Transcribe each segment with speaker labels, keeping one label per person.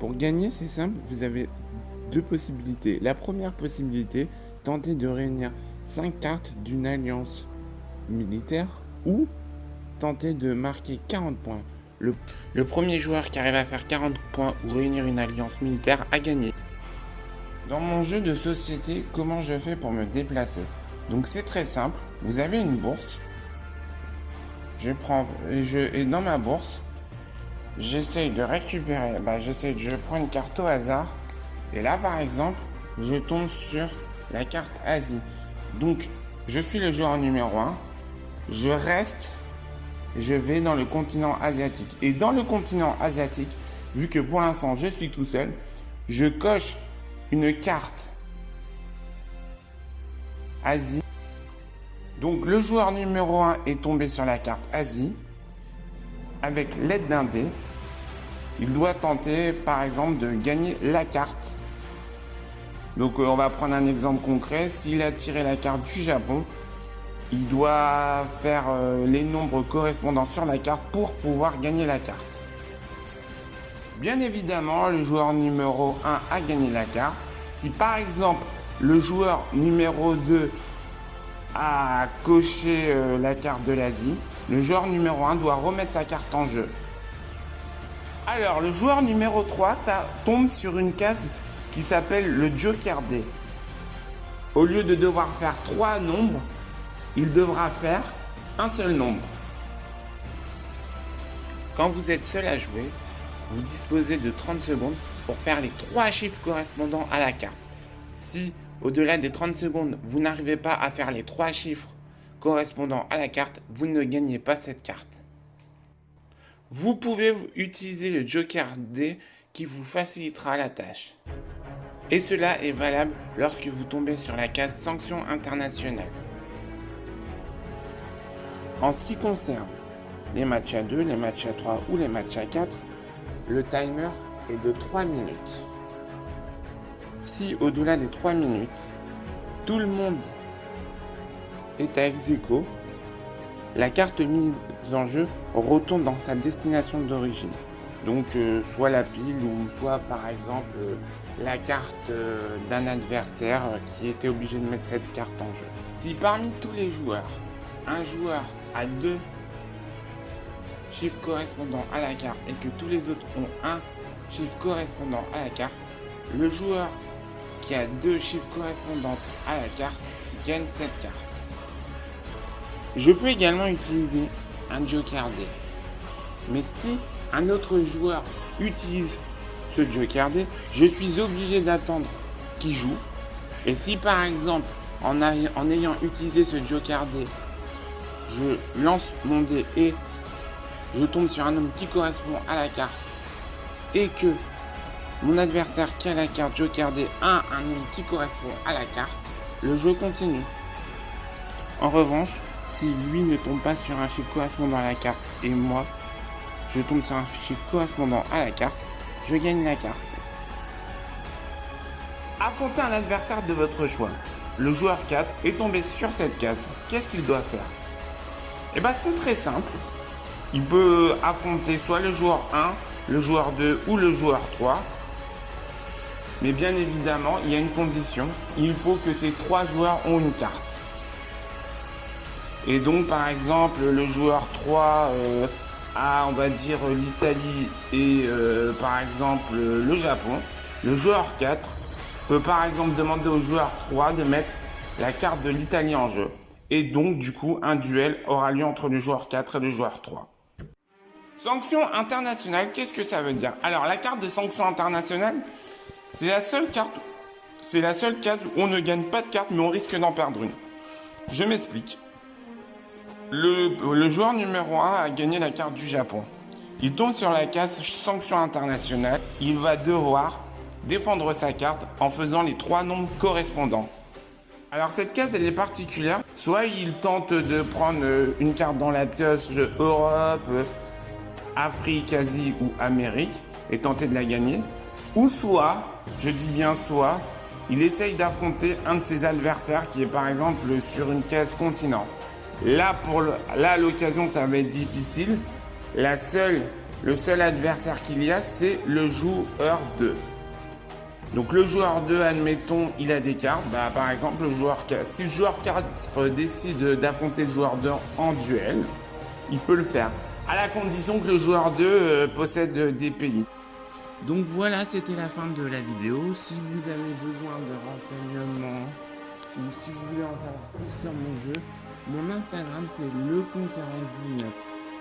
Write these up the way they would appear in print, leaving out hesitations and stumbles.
Speaker 1: Pour gagner, c'est simple, vous avez deux possibilités. La première possibilité, tenter de réunir 5 cartes d'une alliance militaire ou tenter de marquer 40 points. Le premier joueur qui arrive à faire 40 points ou réunir une alliance militaire a gagné. Dans mon jeu de société, comment je fais pour me déplacer? Donc c'est très simple, vous avez une bourse, et dans ma bourse, j'essaye de récupérer, je prends une carte au hasard, et là par exemple, je tombe sur la carte Asie. Donc je suis le joueur numéro 1, je vais dans le continent asiatique. Et dans le continent asiatique, vu que pour l'instant je suis tout seul, je coche une carte Asie. Donc le joueur numéro 1 est tombé sur la carte Asie. Avec l'aide d'un dé, il doit tenter par exemple de gagner la carte. Donc on va prendre un exemple concret. S'il a tiré la carte du Japon, il doit faire les nombres correspondants sur la carte pour pouvoir gagner la carte. Bien évidemment, le joueur numéro 1 a gagné la carte. Si par exemple, le joueur numéro 2 a coché la carte de l'Asie, le joueur numéro 1 doit remettre sa carte en jeu. Alors, le joueur numéro 3 tombe sur une case qui s'appelle le Joker D. Au lieu de devoir faire 3 nombres, il devra faire un seul nombre. Quand vous êtes seul à jouer, vous disposez de 30 secondes pour faire les 3 chiffres correspondant à la carte. Si, au-delà des 30 secondes, vous n'arrivez pas à faire les 3 chiffres correspondant à la carte, vous ne gagnez pas cette carte. Vous pouvez utiliser le Joker D qui vous facilitera la tâche. Et cela est valable lorsque vous tombez sur la case sanctions internationales. En ce qui concerne les matchs à 2, les matchs à 3 ou les matchs à 4, le timer est de 3 minutes. Si au-delà des 3 minutes, tout le monde est à ex-aequo, la carte mise en jeu retourne dans sa destination d'origine. Donc soit la pile ou soit par exemple la carte d'un adversaire qui était obligé de mettre cette carte en jeu. Si parmi tous les joueurs, un joueur a 2 chiffres correspondant à la carte et que tous les autres ont un chiffre correspondant à la carte, le joueur qui a 2 chiffres correspondants à la carte gagne cette carte. Je peux également utiliser un Joker D. Mais si un autre joueur utilise ce Joker D, je suis obligé d'attendre qu'il joue. Et si par exemple, en ayant utilisé ce Joker D, je lance mon dé et je tombe sur un nombre qui correspond à la carte et que mon adversaire qui a la carte Joker D a un nombre qui correspond à la carte, le jeu continue. En revanche, si lui ne tombe pas sur un chiffre correspondant à la carte et moi, je tombe sur un chiffre correspondant à la carte, je gagne la carte. Affrontez un adversaire de votre choix. Le joueur 4 est tombé sur cette case. Qu'est-ce qu'il doit faire? C'est très simple. Il peut affronter soit le joueur 1, le joueur 2 ou le joueur 3. Mais bien évidemment, il y a une condition. Il faut que ces 3 joueurs ont une carte. Et donc, par exemple, le joueur 3 a, on va dire, l'Italie et, par exemple, le Japon. Le joueur 4 peut, par exemple, demander au joueur 3 de mettre la carte de l'Italie en jeu. Et donc, du coup, un duel aura lieu entre le joueur 4 et le joueur 3. Sanctions internationales, qu'est-ce que ça veut dire? Alors, la carte de sanctions internationales, c'est la seule case où on ne gagne pas de carte, mais on risque d'en perdre une. Je m'explique. Le joueur numéro 1 a gagné la carte du Japon. Il tombe sur la case sanctions internationales. Il va devoir défendre sa carte en faisant les 3 nombres correspondants. Alors cette case elle est particulière. Soit il tente de prendre une carte dans la pioche Europe, Afrique, Asie ou Amérique et tenter de la gagner. Ou soit, je dis bien soit, il essaye d'affronter un de ses adversaires qui est par exemple sur une case continent. Là, à l'occasion, ça va être difficile. La seule Le seul adversaire qu'il y a, c'est le joueur 2. Donc le joueur 2, admettons, il a des cartes. Bah, par exemple, si le joueur 4 décide d'affronter le joueur 2 en duel, il peut le faire. À la condition que le joueur 2 possède des pays. Donc voilà, c'était la fin de la vidéo. Si vous avez besoin de renseignements ou si vous voulez en savoir plus sur mon jeu, mon Instagram c'est lecon49.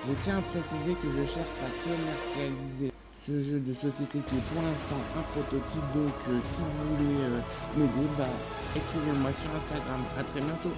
Speaker 1: Je tiens à préciser que je cherche à commercialiser ce jeu de société qui est pour l'instant un prototype. Donc si vous voulez m'aider, écrivez-moi sur Instagram. À très bientôt.